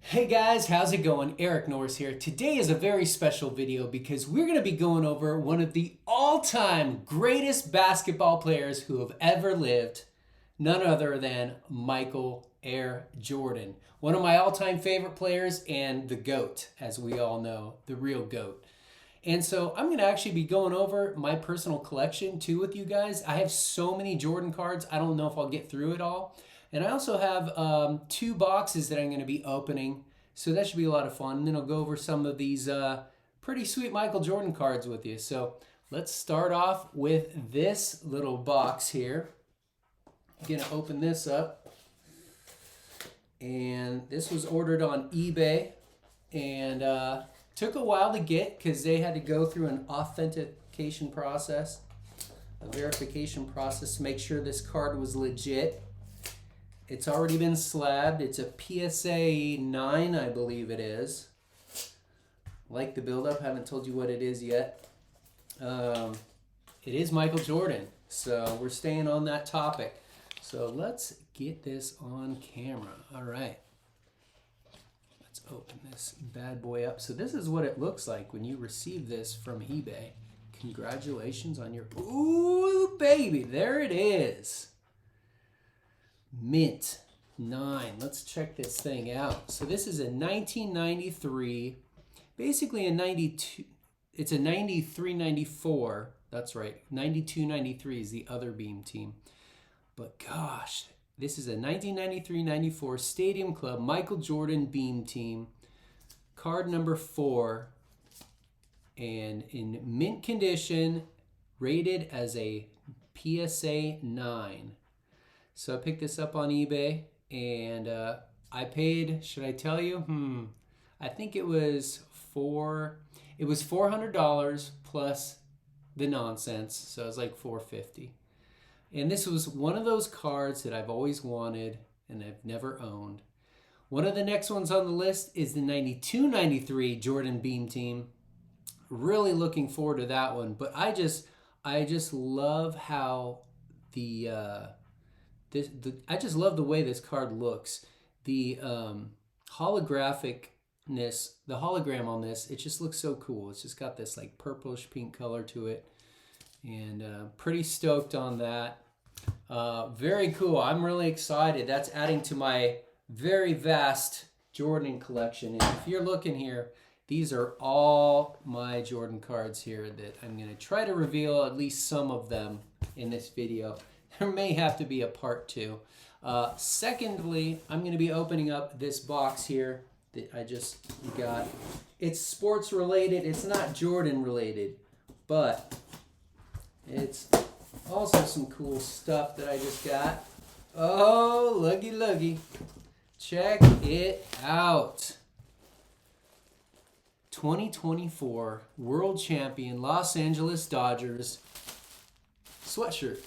Hey guys, how's it going? Eric Norris here. Today is a very special video because we're going to be going over one of the all-time greatest basketball players who have ever lived, none other than Michael Air Jordan. One of my all-time favorite players and the GOAT, as we all know, the real GOAT. And so I'm going to actually be going over my personal collection too with you guys. I have so many Jordan cards, I don't know if I'll get through it all. And I also have two boxes that I'm going to be opening, so that should be a lot of fun. And then I'll go over some of these pretty sweet Michael Jordan cards with you. So let's start off with this little box here. I'm going to open this up. And this was ordered on eBay and took a while to get because they had to go through an authentication process, a verification process to make sure this card was legit. It's already been slabbed. It's a PSA 9, I believe it is. Like the build-up, haven't told you what it is yet. It is Michael Jordan, so we're staying on that topic. So let's get this on camera. All right. Let's open this bad boy up. So this is what it looks like when you receive this from eBay. Congratulations on your... Ooh, baby, there it is. Mint 9. Let's check this thing out. So this is a 1993, basically a 92, it's a 93-94. That's right. 92-93 is the other beam team. But gosh, this is a 1993-94 Stadium Club Michael Jordan beam team. Card number 4. And in mint condition, rated as a PSA 9. So I picked this up on eBay, and I paid, should I tell you? I think it was $400 plus the nonsense, so it was like $450. And this was one of those cards that I've always wanted and I've never owned. One of the next ones on the list is the 92-93 Jordan Beam team. Really looking forward to that one, but I just love how I just love the way this card looks. The hologram on this, it just looks so cool. It's just got this like purplish pink color to it, and pretty stoked on that. Very cool. I'm really excited. That's adding to my very vast Jordan collection. And if you're looking here, these are all my Jordan cards here that I'm going to try to reveal at least some of them in this video. There may have to be a part 2. Secondly, I'm going to be opening up this box here that I just got. It's sports related. It's not Jordan related, but it's also some cool stuff that I just got. Oh, looky, looky. Check it out. 2024 World Champion Los Angeles Dodgers sweatshirt.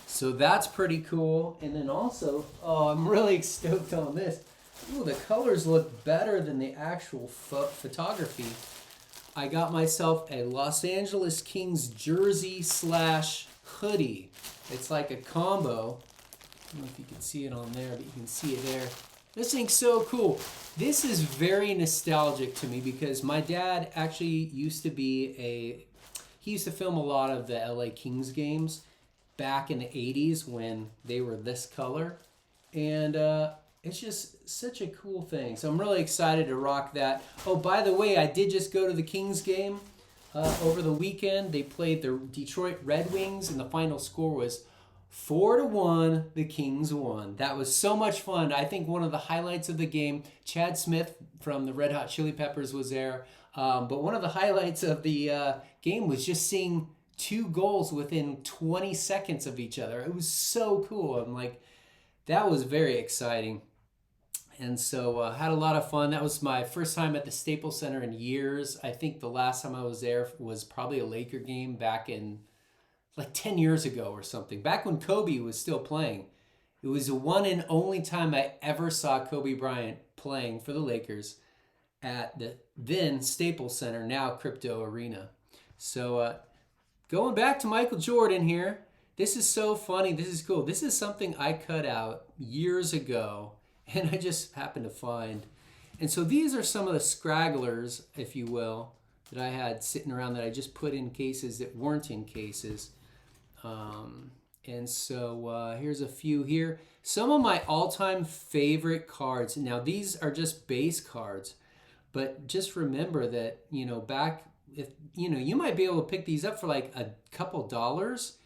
So that's pretty cool. And then also, oh, I'm really stoked on this. Ooh, the colors look better than the actual photography. I got myself a Los Angeles Kings jersey / hoodie. It's like a combo. I don't know if you can see it on there, but you can see it there. This thing's so cool. This is very nostalgic to me because my dad actually used to be he used to film a lot of the LA Kings games back in the 80s when they were this color, and it's just such a cool thing. So I'm really excited to rock that. Oh, by the way, I did just go to the Kings game over the weekend. They played the Detroit Red Wings, and the final score was 4-1. The Kings won. That was so much fun. I think one of the highlights of the game, Chad Smith from the Red Hot Chili Peppers was there, but one of the highlights of the game was just seeing 2 goals within 20 seconds of each other. It was so cool. I'm like, that was very exciting. And so had a lot of fun. That was my first time at the Staples Center in years. I think the last time I was there was probably a Laker game back in like 10 years ago or something. Back when Kobe was still playing. It was the one and only time I ever saw Kobe Bryant playing for the Lakers at the then Staples Center, now Crypto Arena. So going back to Michael Jordan here, this is so funny. This is cool. This is something I cut out years ago, and I just happened to find. And so these are some of the scragglers, if you will, that I had sitting around that I just put in cases that weren't in cases. And so here's a few here. Some of my all-time favorite cards. Now these are just base cards, but just remember that, you know, back, if you know, you might be able to pick these up for like a couple dollars.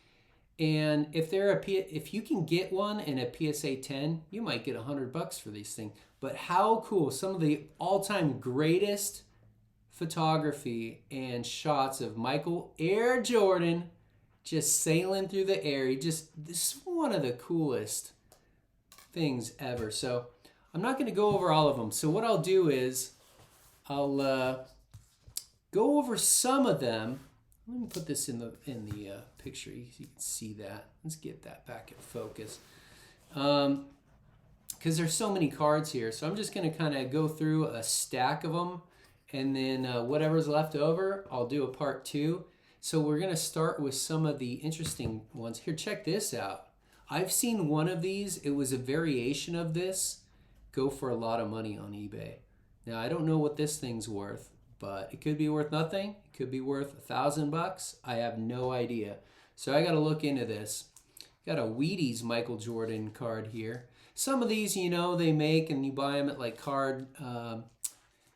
And if if you can get one in a PSA 10, you might get $100 for these things. But how cool! Some of the all-time greatest photography and shots of Michael Air Jordan just sailing through the air. This is one of the coolest things ever. So I'm not going to go over all of them. So what I'll do is I'll go over some of them. Let me put this in the picture so you can see that. Let's get that back in focus. Because there's so many cards here. So I'm just going to kind of go through a stack of them. And then whatever's left over, I'll do a part 2. So we're going to start with some of the interesting ones. Here, check this out. I've seen one of these. It was a variation of this. Go for a lot of money on eBay. Now, I don't know what this thing's worth, but it could be worth nothing. It could be worth $1,000. I have no idea. So I got to look into this. Got a Wheaties Michael Jordan card here. Some of these, you know, they make and you buy them at like card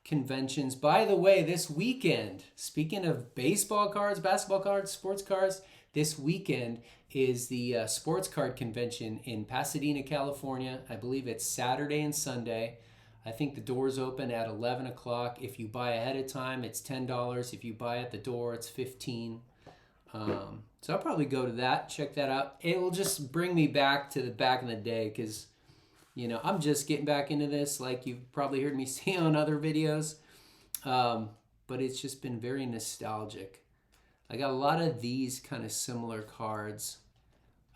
conventions. By the way, this weekend, speaking of baseball cards, basketball cards, sports cards, this weekend is the sports card convention in Pasadena, California. I believe it's Saturday and Sunday. I think the doors open at 11 o'clock. If you buy ahead of time, it's $10. If you buy at the door, it's $15. So I'll probably go to that, check that out. It will just bring me back to the back in the day because, you know, I'm just getting back into this like you've probably heard me say on other videos. But it's just been very nostalgic. I got a lot of these kind of similar cards.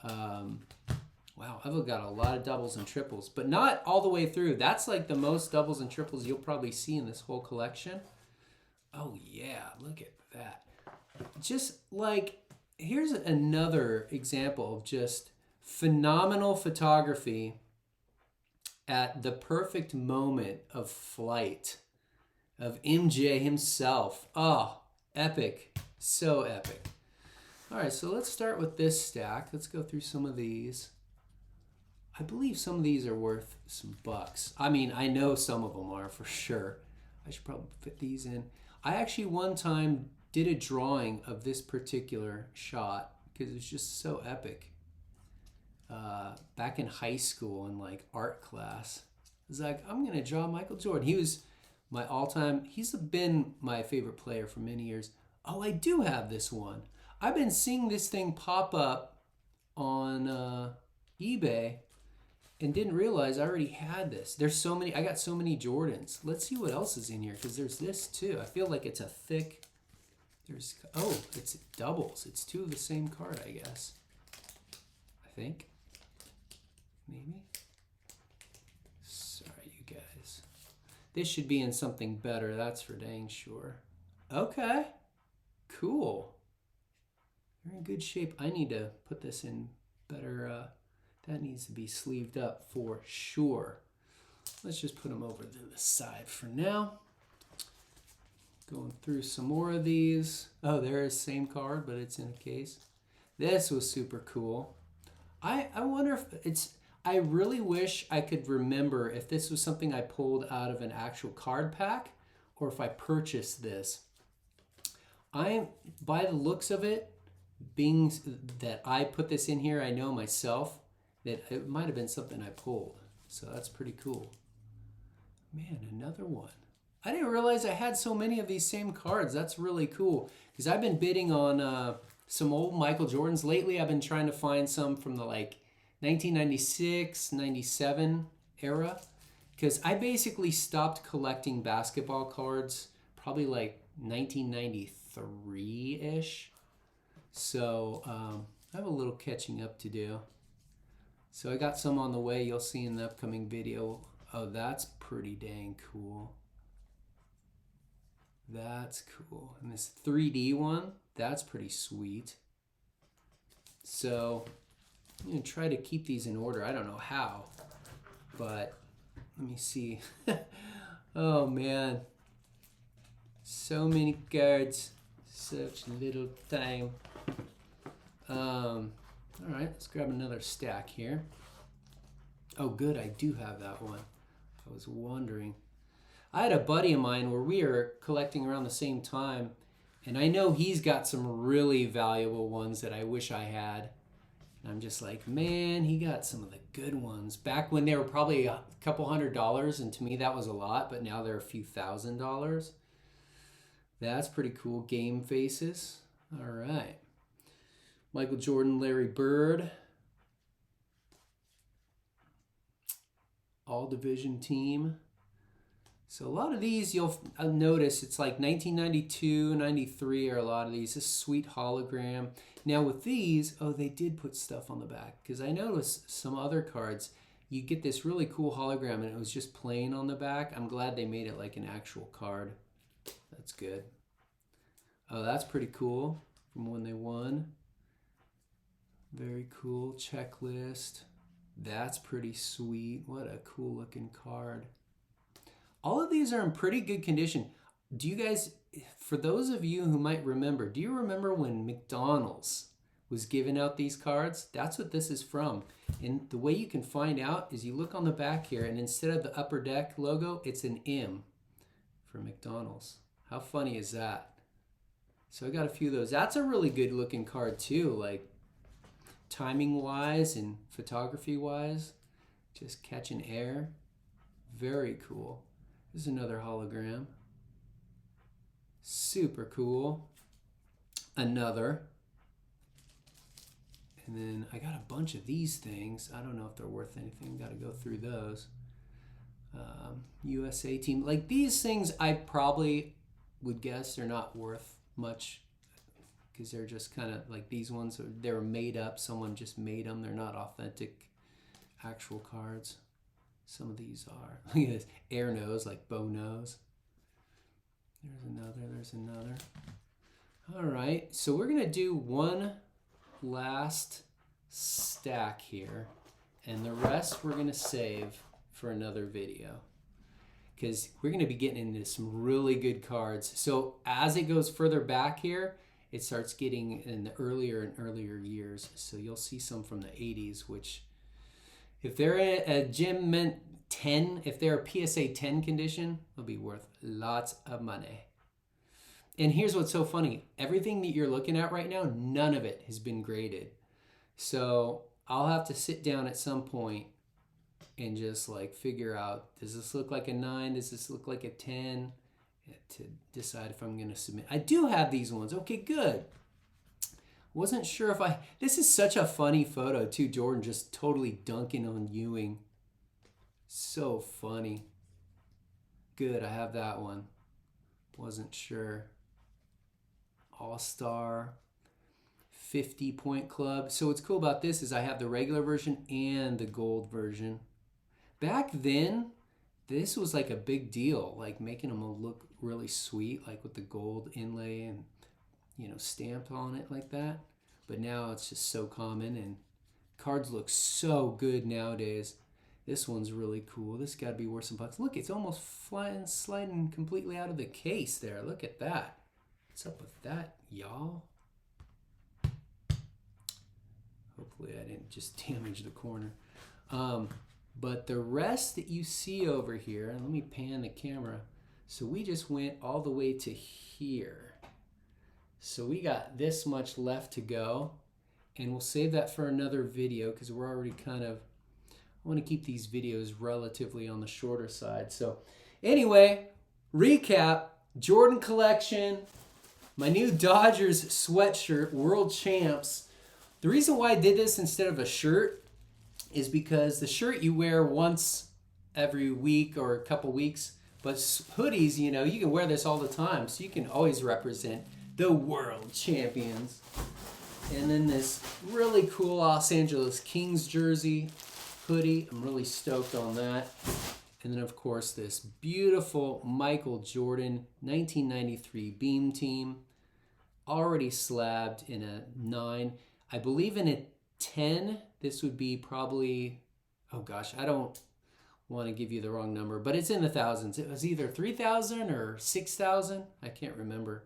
Wow, I've got a lot of doubles and triples, but not all the way through. That's like the most doubles and triples you'll probably see in this whole collection. Oh yeah, look at that. Just like, here's another example of just phenomenal photography at the perfect moment of flight of MJ himself. Oh, epic. So epic. All right, so let's start with this stack. Let's go through some of these. I believe some of these are worth some bucks. I mean, I know some of them are for sure. I should probably fit these in. I actually one time did a drawing of this particular shot because it was just so epic. Back in high school in like art class, I was like, I'm gonna draw Michael Jordan. He was my all-time, he's been my favorite player for many years. Oh, I do have this one. I've been seeing this thing pop up on eBay and didn't realize I already had this. There's so many, I got so many Jordans. Let's see what else is in here because there's this too. I feel like it's a thick, oh, it's doubles. It's two of the same card, I guess. I think. Maybe. Sorry, you guys. This should be in something better, that's for dang sure. Okay. Cool. You're in good shape. I need to put this in better. That needs to be sleeved up for sure. Let's just put them over to the side for now. Going through some more of these. Oh, there is same card, but it's in a case. This was super cool. I wonder if it's, I really wish I could remember if this was something I pulled out of an actual card pack or if I purchased this. By the looks of it, being that I put this in here, I know myself that it might have been something I pulled. So that's pretty cool. Man, another one. I didn't realize I had so many of these same cards. That's really cool. Because I've been bidding on some old Michael Jordans. Lately, I've been trying to find some from the like 1996, 97 era. Because I basically stopped collecting basketball cards probably like 1993-ish. So I have a little catching up to do. So I got some on the way. You'll see in the upcoming video. Oh, that's pretty dang cool. That's cool. And this 3D one, that's pretty sweet. So I'm going to try to keep these in order. I don't know how, but let me see. Oh man, so many cards, such little time. All right, let's grab another stack here. Oh good, I do have that one. I was wondering. I had a buddy of mine where we were collecting around the same time, and I know he's got some really valuable ones that I wish I had. And I'm just like, man, he got some of the good ones. Back when they were probably a couple $100, and to me that was a lot, but now they're a few $1,000s. That's pretty cool. Game faces. All right. Michael Jordan, Larry Bird. All division team. So a lot of these you'll notice it's like 1992, 93 are a lot of these. This sweet hologram. Now with these, oh, they did put stuff on the back because I noticed some other cards, you get this really cool hologram and it was just plain on the back. I'm glad they made it like an actual card. That's good. Oh, that's pretty cool from when they won. Very cool. Checklist. That's pretty sweet. What a cool looking card. All of these are in pretty good condition. Do you guys, for those of you who might remember, do you remember when McDonald's was giving out these cards? That's what this is from. And the way you can find out is you look on the back here, and instead of the Upper Deck logo, it's an M for McDonald's. How funny is that? So I got a few of those. That's a really good looking card too, like timing wise and photography wise. Just catching air. Very cool. This is another hologram. Super cool. Another. And then I got a bunch of these things. I don't know if they're worth anything. Got to go through those. USA team. Like these things I probably would guess they're not worth much because they're just kind of like these ones. They were made up. Someone just made them. They're not authentic actual cards. Some of these are. Look at this. Air nose, like bow nose. There's another. All right, so we're going to do one last stack here, and the rest we're going to save for another video because we're going to be getting into some really good cards. So as it goes further back here, it starts getting in the earlier and earlier years. So you'll see some from the 80s, which if they're a Gem Mint 10, if they're a PSA 10 condition, they'll be worth lots of money. And here's what's so funny. Everything that you're looking at right now, none of it has been graded. So I'll have to sit down at some point and just like figure out, does this look like a 9? Does this look like a 10? To decide if I'm going to submit. I do have these ones. Okay, good. Wasn't sure if this is such a funny photo too. Jordan just totally dunking on Ewing. So funny. Good, I have that one. Wasn't sure. All-Star 50-point club. So what's cool about this is I have the regular version and the gold version. Back then, this was like a big deal, like making them look really sweet, like with the gold inlay and, you know, stamped on it like that. But now it's just so common and cards look so good nowadays. This one's really cool. This got to be worth some bucks. Look, it's almost sliding completely out of the case there. Look at that. What's up with that, y'all? Hopefully I didn't just damage the corner. But the rest that you see over here, and let me pan the camera. So we just went all the way to here. So we got this much left to go. And we'll save that for another video because we're already kind of, I want to keep these videos relatively on the shorter side. So anyway, recap, Jordan collection, my new Dodgers sweatshirt, World Champs. The reason why I did this instead of a shirt is because the shirt you wear once every week or a couple weeks, but hoodies, you know, you can wear this all the time, so you can always represent the world champions. And then this really cool Los Angeles Kings jersey hoodie. I'm really stoked on that. And then, of course, this beautiful Michael Jordan 1993 Beam Team. Already slabbed in a 9. I believe in a 10, this would be probably, oh gosh, want to give you the wrong number, but it's in the thousands. It was either 3,000 or 6,000. I can't remember,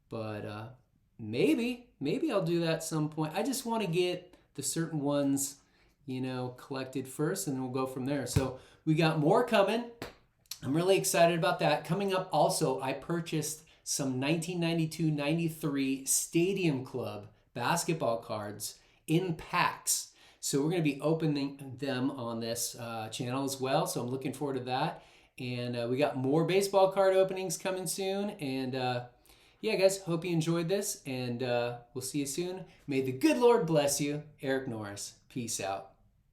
but maybe I'll do that some point. I just want to get the certain ones, you know, collected first, and we'll go from there. So we got more coming. I'm really excited about that. Coming up also, I purchased some 1992-93 Stadium Club basketball cards in packs. So we're going to be opening them on this channel as well. So I'm looking forward to that. And we got more baseball card openings coming soon. And yeah, guys, hope you enjoyed this. And we'll see you soon. May the good Lord bless you. Eric Norris. Peace out.